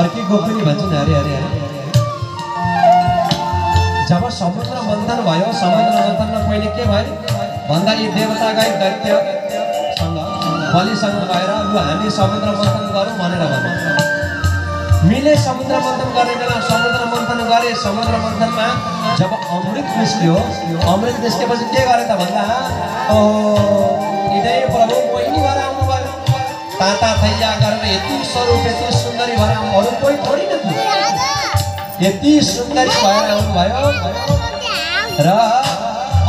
अर्की गोपिनी भन्छन् अरे अरे अरे जब समुद्र मन्थन भयो समुद्र मन्थनमा पहिले के भयो भन्दा यी देवता गए दैत्यसँग बलिसँग गएर लु हामी समुद्र मन्थन गरौँ भनेर भने मिले समुद्र मन्थन गर्ने बेला समुद्र मन्थन गरे समुद्र मन्थनमा जब अमृत निस्क्यो अमृत निस्केपछि के गरे त भन्दा हृदय प्रभु पहिनी भएर आउनुभयो ताता थैया गरेर यति स्वरूप यति सुन्दरी भएर अरू कोही थोडी न थियो यति सुन्दरी भएर आउनुभयो र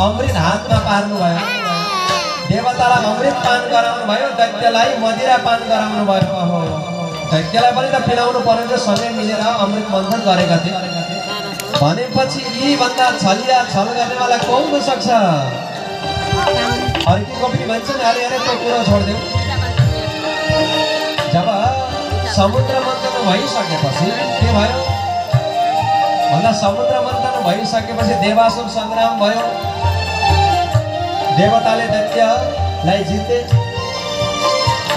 अमृत हातमा पार्नुभयो देवतालाई अमृत पान गराउनु भयो दैत्यलाई मदिरा पान गराउनु भयो दैत्यलाई पनि त पिलाउनु पर्यो सँगै मिलेर अमृत मन्थन गरेका थिए भनेपछि यी भन्दा छलिया छल गर्नेवाला को हुन सक्छ अर्की गोपिनी भन्छन् अरे अरे त्यो कुरा छोड्देऊ जब समुद्र मन्थन भइसकेपछि के भयो भन्दा समुद्र मन्थन भइसकेपछि देवासुर संग्राम भयो देवताले दैत्यलाई जिते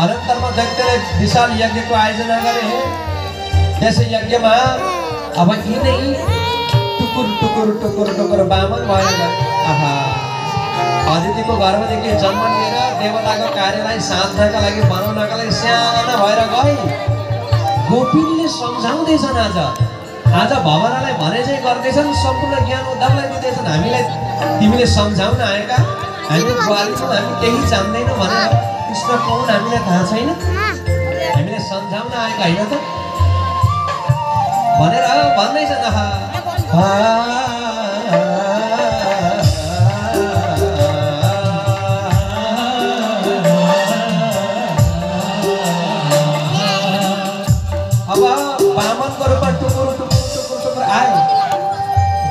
अनन्तरमा दैत्यले विशाल यज्ञको आयोजना गरे त्यस यज्ञमा अब यिनै टुकुर टुकुर टुकुर टुकुर बामन भएर आहा अदितिको गर्भदेखि जन्म लिएर देवताको कार्यलाई साध्नका लागि बनाउनका लागि साना भएर गए गोपिनीले सम्झाउँदैछन् आज भवनालाई भने चाहिँ गर्दैछन् सम्पूर्ण ज्ञान उद्धवलाई दिँदैछन् हामीलाई तिमीले सम्झाउन आएका हामी बुहारी छौँ हामी केही जान्दैनौँ भनेर कृष्ण कौन हामीलाई थाहा छैन हामीले सम्झाउन आएका होइन त भनेर भन्दैछन् अब बामनको रूपमा टुकुर टुकुर टुकुर टुकुर आयो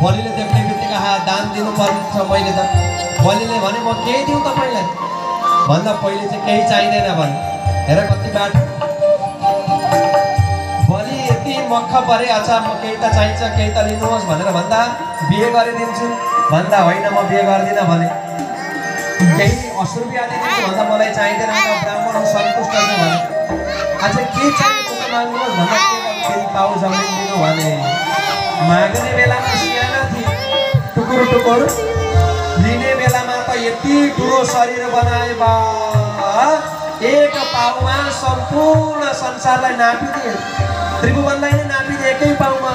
बलिले देख्ने बित्तिकै दान दिनुपर्ने छ मैले त बलिले भने म केही दिउँ तपाईँलाई भन्दा पहिले चाहिँ केही चाहिँदैन भने हेर कति बाटो बलि यति मक्ख परे अच्छा म केही त चाहिन्छ केही त लिनुहोस् भनेर भन्दा बिहे गरिदिन्छु भन्दा होइन म बिहे गर्दिनँ भने केही असुर बिहा दिन्छु भन्दा मलाई चाहिँदैन ब्राह्मण सन्तुष्ट छु भने अझ के चाहिन्छ माग्नुहोस् भन्दा केही पाउ जमिन दिनु भने माग्ने बेलामा साना थिए टुकुर टुकुर लिने बेलामा त यति ठुलो शरीर बनाए बा एक पाउमा सम्पूर्ण संसारलाई नापिदिए त्रिभुवनलाई नै नापिदिए एकै पाउमा